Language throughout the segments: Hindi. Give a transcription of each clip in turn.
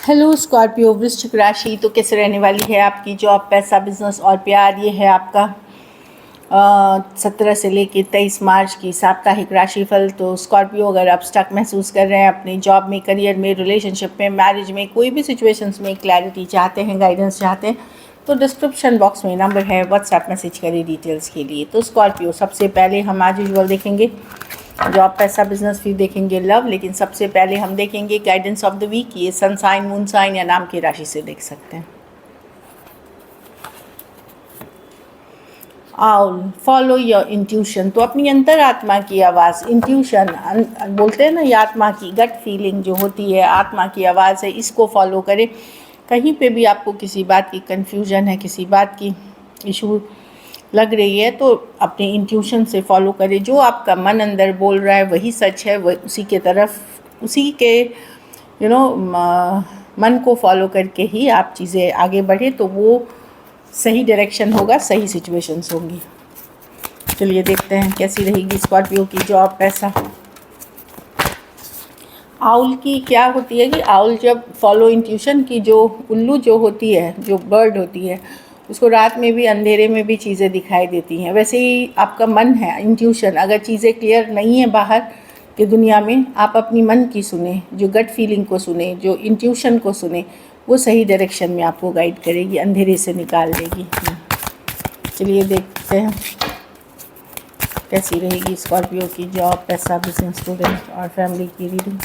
हेलो स्कॉर्पियो वृश्चिक राशि, तो कैसे रहने वाली है आपकी जॉब, पैसा, बिजनेस और प्यार। ये है आपका 17 से लेकर 23 मार्च की साप्ताहिक राशिफल। तो स्कॉर्पियो, अगर आप स्टक महसूस कर रहे हैं अपनी जॉब में, करियर में, रिलेशनशिप में, मैरिज में, कोई भी सिचुएशंस में क्लैरिटी चाहते हैं, गाइडेंस चाहते हैं, तो डिस्क्रिप्शन बॉक्स में नंबर है, व्हाट्सएप मैसेज करें डिटेल्स के लिए। तो स्कॉर्पियो, सबसे पहले हम आज यूजुअल देखेंगे जॉब, पैसा, बिजनेस, फिर देखेंगे लव, लेकिन सबसे पहले हम देखेंगे गाइडेंस ऑफ द वीक। ये सन साइन, मून साइन या नाम की राशि से देख सकते हैं। Owl, follow your intuition. तो अपनी अंतरात्मा की आवाज़, इंट्यूशन बोलते हैं ना, ये आत्मा की गट फीलिंग जो होती है, आत्मा की आवाज़ है, इसको फॉलो करें। कहीं पे भी आपको किसी बात की कन्फ्यूजन है, किसी बात की इशू लग रही है, तो अपने इंट्यूशन से फॉलो करें। जो आपका मन अंदर बोल रहा है वही सच है, वह उसी के तरफ, उसी के मन को फॉलो करके ही आप चीज़ें आगे बढ़े, तो वो सही डायरेक्शन होगा, सही सिचुएशंस होंगी। चलिए देखते हैं कैसी रहेगी स्कॉर्पियो की जॉब, पैसा। आउल की क्या होती है कि आउल जब फॉलो इंट्यूशन की, जो उल्लू जो होती है, जो बर्ड होती है, उसको रात में भी अंधेरे में भी चीज़ें दिखाई देती हैं। वैसे ही आपका मन है, इंट्यूशन, अगर चीज़ें क्लियर नहीं है बाहर की दुनिया में, आप अपनी मन की सुने, जो गट फीलिंग को सुने, जो इंट्यूशन को सुने, वो सही डायरेक्शन में आपको गाइड करेगी, अंधेरे से निकाल देगी। चलिए देखते हैं कैसी रहेगी स्कॉर्पियो की जॉब, पैसा, बिजनेस, स्टूडेंट और फैमिली की रीडिंग।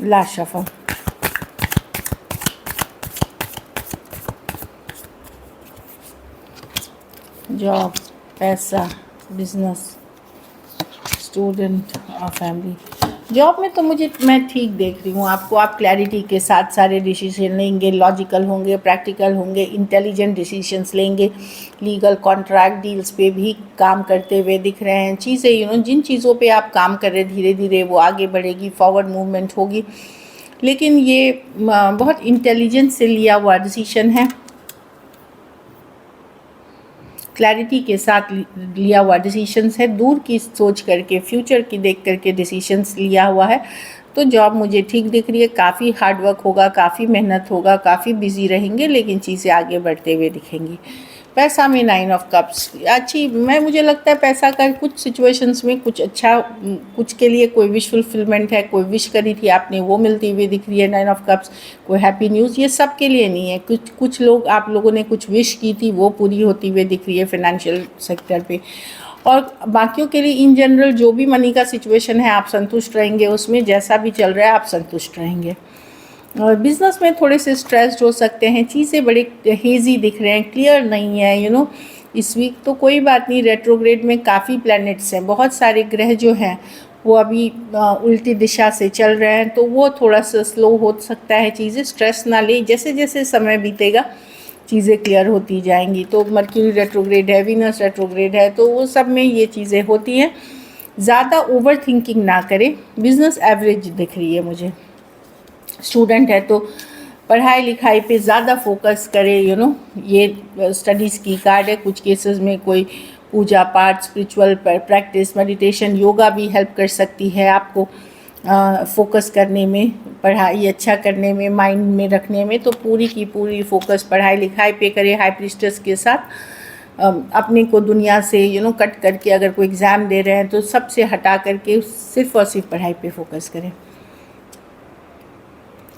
Last shuffle. जॉब, पैसा, बिजनेस, स्टूडेंट और फैमिली। जॉब में तो मैं ठीक देख रही हूँ आपको। आप क्लैरिटी के साथ सारे डिसीजन लेंगे, लॉजिकल होंगे, प्रैक्टिकल होंगे, इंटेलिजेंट डिसीजंस लेंगे। लीगल कॉन्ट्रैक्ट डील्स पे भी काम करते हुए दिख रहे हैं। चीज़ें जिन चीज़ों पे आप काम कर रहे हैं, धीरे धीरे वो आगे बढ़ेगी, फॉरवर्ड मूवमेंट होगी। लेकिन ये बहुत इंटेलिजेंस से लिया हुआ डिसीजन है, क्लैरिटी के साथ लिया हुआ डिसीशंस है, दूर की सोच करके, फ्यूचर की देख करके डिसीशंस लिया हुआ है। तो जॉब मुझे ठीक दिख रही है। काफ़ी हार्डवर्क होगा, काफ़ी मेहनत होगा, काफ़ी बिजी रहेंगे, लेकिन चीज़ें आगे बढ़ते हुए दिखेंगी। पैसा में 9 ऑफ कप्स अच्छी, मुझे लगता है पैसा का कुछ सिचुएशंस में कुछ अच्छा, कुछ के लिए कोई विश फुलफिलमेंट है, कोई विश करी थी आपने, वो मिलती हुई दिख रही है। 9 ऑफ कप्स, कोई हैप्पी न्यूज़, ये सब के लिए नहीं है। कुछ लोग, आप लोगों ने कुछ विश की थी, वो पूरी होती हुई दिख रही है फाइनेंशियल सेक्टर पे। और बाकियों के लिए इन जनरल जो भी मनी का सिचुएशन है, आप संतुष्ट रहेंगे उसमें, जैसा भी चल रहा है आप संतुष्ट रहेंगे। और बिज़नेस में थोड़े से स्ट्रेस्ड हो सकते हैं, चीज़ें बड़े हेज़ी दिख रहे हैं, क्लियर नहीं है इस वीक। तो कोई बात नहीं, रेट्रोग्रेड में काफ़ी प्लैनेट्स हैं, बहुत सारे ग्रह जो हैं वो अभी उल्टी दिशा से चल रहे हैं, तो वो थोड़ा सा स्लो हो सकता है। चीज़ें स्ट्रेस ना ले, जैसे जैसे समय बीतेगा चीज़ें क्लियर होती जाएंगी। तो मर्क्यूरी रेट्रोग्रेड है, वीनस रेट्रोग्रेड है, तो वो सब में ये चीज़ें होती हैं। ज़्यादा ओवर थिंकिंग ना करें। बिज़नेस एवरेज दिख रही है मुझे। स्टूडेंट है तो पढ़ाई लिखाई पे ज़्यादा फोकस करें। ये स्टडीज़ की कार्ड है। कुछ केसेस में कोई पूजा पाठ, स्पिरिचुअल प्रैक्टिस, मेडिटेशन, योगा भी हेल्प कर सकती है आपको फोकस करने में, पढ़ाई अच्छा करने में, माइंड में रखने में। तो पूरी की पूरी फोकस पढ़ाई लिखाई पे करें। हाई प्रीस्टेस के साथ अपने को दुनिया से कट करके, अगर कोई एग्ज़ाम दे रहे हैं तो सबसे हटा करके सिर्फ और सिर्फ पढ़ाई पे फोकस करें।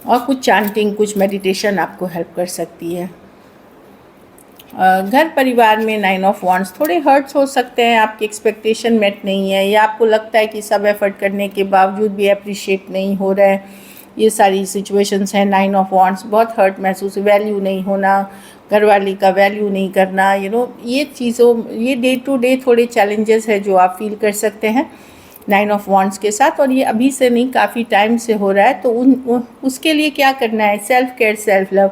और कुछ चांटिंग, कुछ मेडिटेशन आपको हेल्प कर सकती है। घर परिवार में 9 ऑफ वॉन्ड्स, थोड़े हर्ट्स हो सकते हैं, आपकी एक्सपेक्टेशन मेट नहीं है, या आपको लगता है कि सब एफर्ट करने के बावजूद भी अप्रिशिएट नहीं हो रहा है। ये सारी सिचुएशंस हैं। 9 ऑफ वॉन्ड्स, बहुत हर्ट महसूस, वैल्यू नहीं होना, घरवाली का वैल्यू नहीं करना, ये चीज़ों, ये डे टू डे थोड़े चैलेंजेस है जो आप फील कर सकते हैं 9 ऑफ वॉन्ड्स के साथ। और ये अभी से नहीं, काफ़ी टाइम से हो रहा है। तो उसके लिए क्या करना है, सेल्फ केयर, सेल्फ लव,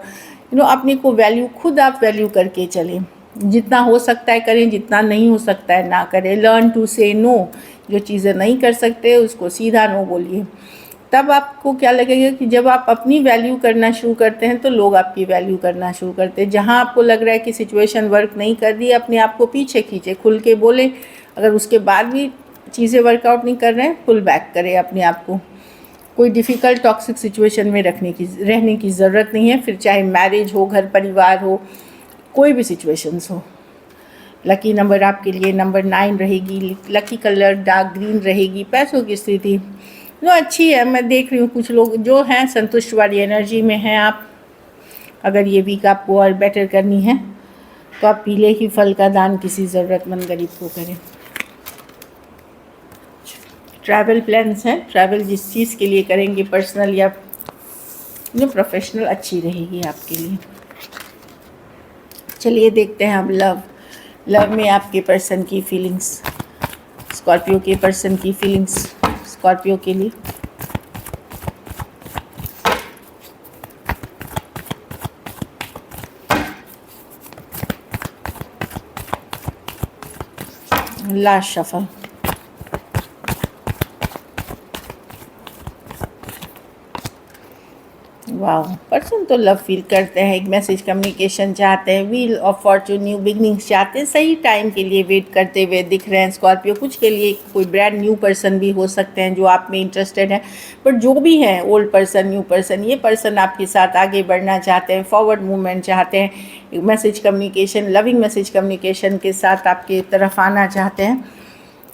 अपने को वैल्यू, खुद आप वैल्यू करके चलें। जितना हो सकता है करें, जितना नहीं हो सकता है ना करें। लर्न टू से नो, जो चीज़ें नहीं कर सकते उसको सीधा नो बोलिए। तब आपको क्या लगेगा कि जब आप अपनी वैल्यू करना शुरू करते हैं तो लोग आपकी वैल्यू करना शुरू करते हैं। जहाँ आपको लग रहा है कि सिचुएशन वर्क नहीं कर रही है, अपने आप को पीछे खींचे, खुल के बोले, अगर उसके बाद भी चीज़ें वर्कआउट नहीं कर रहे हैं, पुल बैक करें अपने आप को। कोई डिफ़िकल्ट टॉक्सिक सिचुएशन में रहने की ज़रूरत नहीं है, फिर चाहे मैरिज हो, घर परिवार हो, कोई भी सिचुएशंस हो। लकी नंबर आपके लिए नंबर 9 रहेगी। लकी कलर डार्क ग्रीन रहेगी। पैसों की स्थिति अच्छी है। मैं देख रही हूँ कुछ लोग जो हैं संतुष्ट वाली एनर्जी में हैं आप। अगर ये वीक आपको और बेटर करनी है तो आप पीले ही फल का दान किसी ज़रूरतमंद गरीब को करें। ट्रैवल प्लान्स हैं, ट्रैवल जिस चीज़ के लिए करेंगे, पर्सनल या प्रोफेशनल, अच्छी रहेगी आपके लिए। चलिए देखते हैं अब लव में आपके पर्सन की फीलिंग्स, स्कॉर्पियो के पर्सन की फीलिंग्स स्कॉर्पियो के लिए। Last shuffle. वाह, पर्सन तो लव फील करते हैं, एक मैसेज कम्युनिकेशन चाहते हैं, wheel of Fortune, new beginnings चाहते हैं, सही टाइम के लिए वेट करते हुए दिख रहे हैं स्कॉर्पियो। कुछ के लिए कोई ब्रांड न्यू पर्सन भी हो सकते हैं जो आप में इंटरेस्टेड है, बट जो भी हैं, ओल्ड पर्सन, न्यू पर्सन, ये पर्सन आपके साथ आगे बढ़ना चाहते हैं, फॉरवर्ड मूवमेंट चाहते हैं, message communication, loving message communication के साथ आपके तरफ आना चाहते हैं।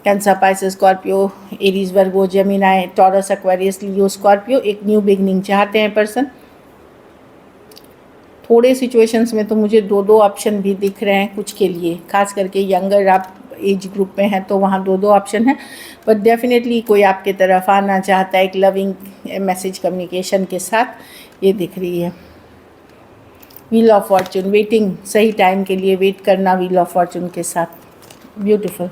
कैंसर, पाइसेस, स्कॉर्पियो, एरीज, वर्गो, जेमिनाई, टॉरस, एक्वेरियस, लियो, स्कॉर्पियो, एक न्यू बिगनिंग चाहते हैं पर्सन। थोड़े सिचुएशंस में तो मुझे 2 ऑप्शन भी दिख रहे हैं कुछ के लिए, खास करके यंगर आप एज ग्रुप में हैं तो वहाँ 2 ऑप्शन हैं, बट डेफिनेटली कोई आपके तरफ आना चाहता है एक लविंग मैसेज कम्युनिकेशन के साथ, ये दिख रही है। व्हील ऑफ फॉर्चून, वेटिंग, सही टाइम के लिए वेट करना व्हील ऑफ फॉर्चून के साथ, ब्यूटीफुल।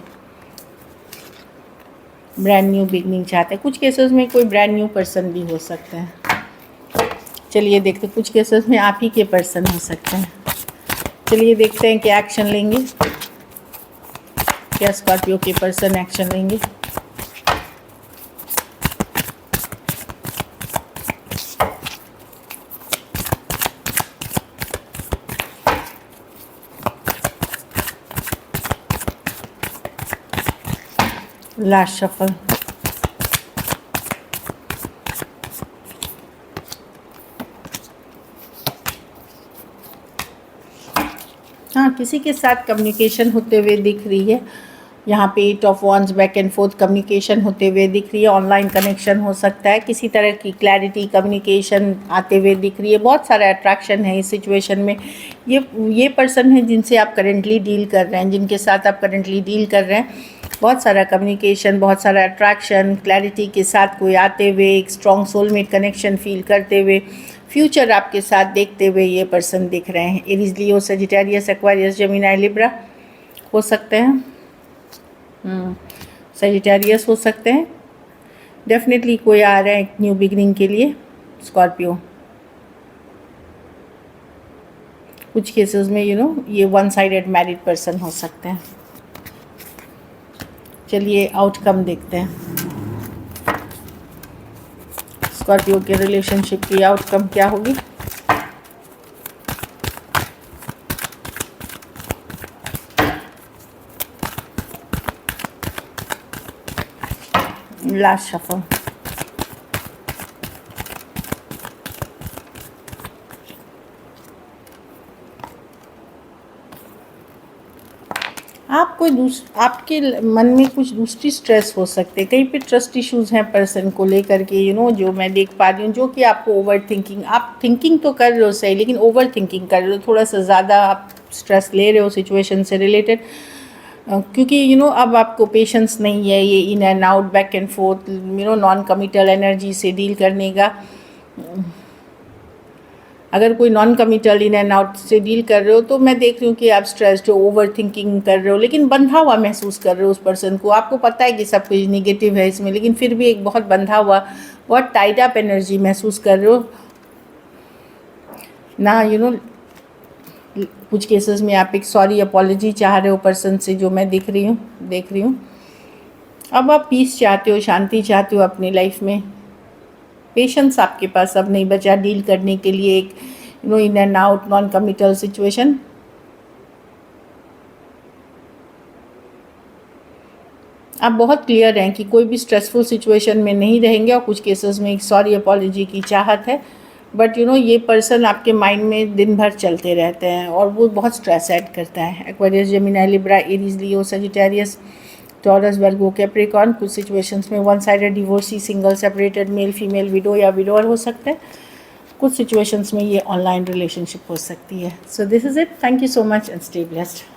ब्रांड न्यू बिगनिंग चाहते हैं, कुछ केसेस में कोई ब्रांड न्यू पर्सन भी हो सकते हैं। चलिए देखते हैं, कुछ केसेस में आप ही के पर्सन हो सकते हैं। चलिए देखते हैं क्या एक्शन लेंगे, क्या स्कॉर्पियो के पर्सन एक्शन लेंगे। Last shuffle. हाँ, किसी के साथ कम्युनिकेशन होते हुए दिख रही है यहाँ पे। 8 of wands, back and fourth communication होते हुए दिख रही है। ऑनलाइन कनेक्शन हो सकता है, किसी तरह की क्लैरिटी कम्युनिकेशन आते हुए दिख रही है। बहुत सारा अट्रैक्शन है इस सिचुएशन में। ये पर्सन है जिनसे आप करेंटली डील कर रहे हैं, जिनके साथ आप करेंटली डील कर रहे हैं। बहुत सारा कम्युनिकेशन, बहुत सारा अट्रैक्शन, क्लैरिटी के साथ कोई आते हुए, एक स्ट्रॉन्ग सोलमेट कनेक्शन फील करते हुए, फ्यूचर आपके साथ देखते हुए ये पर्सन दिख रहे हैं। एरीज, लियो, सजिटेरियस, एक्वेरियस, जेमिनी, लिब्रा हो सकते हैं, सजिटेरियस हो सकते हैं। डेफिनेटली कोई आ रहा है न्यू बिगनिंग के लिए स्कॉर्पियो। कुछ केसेस में ये वन साइडेड मैरिड पर्सन हो सकते हैं। चलिए आउटकम देखते हैं, स्कॉर्पियो के रिलेशनशिप की आउटकम क्या होगी। Last shuffle. आपके मन में कुछ दूसरी स्ट्रेस हो सकते हैं, कहीं पे ट्रस्ट इश्यूज हैं पर्सन को लेकर के, जो मैं देख पा रही हूँ, जो कि आपको ओवर थिंकिंग, आप थिंकिंग तो कर रहे हो सही, लेकिन ओवर थिंकिंग कर रहे हो, थोड़ा सा ज़्यादा आप स्ट्रेस ले रहे हो सिचुएशन से रिलेटेड, क्योंकि अब आपको पेशेंस नहीं है ये in and out, back and fourth, non committal energy से डील करने का। अगर कोई non committal in and out से डील कर रहे हो तो मैं देख रही हूँ कि आप स्ट्रेस्ड हो, ओवर थिंकिंग कर रहे हो, लेकिन बंधा हुआ महसूस कर रहे हो उस पर्सन को। आपको पता है कि सब कुछ निगेटिव है इसमें, लेकिन फिर भी एक बहुत बंधा हुआ, बहुत टाइड अप एनर्जी महसूस कर रहे हो ना। कुछ केसेस में आप एक सॉरी अपॉलॉजी चाह रहे हो पर्सन से, जो मैं देख रही हूँ। अब आप पीस चाहते हो, शांति चाहते हो अपनी लाइफ में। पेशेंस आपके पास अब नहीं बचा डील करने के लिए एक in and out non committal situation. आप बहुत क्लियर हैं कि कोई भी स्ट्रेसफुल सिचुएशन में नहीं रहेंगे और कुछ केसेस में सॉरी अपॉलॉजी की चाहत है, बट ये पर्सन आपके माइंड में दिन भर चलते रहते हैं और वो बहुत स्ट्रेस ऐड करता है। एक्वेरियस, जेमिनी, लिब्रा, एरीज, लियो, सजिटेरियस, टॉरस, वर्गो, कैप्रिकॉर्न। कुछ सिचुएशंस में one sided divorcee, single, separated, male female, window या विडोअर हो सकते हैं। कुछ सिचुएशंस में ये ऑनलाइन रिलेशनशिप हो सकती है। So this is it. Thank you so much and stay blessed.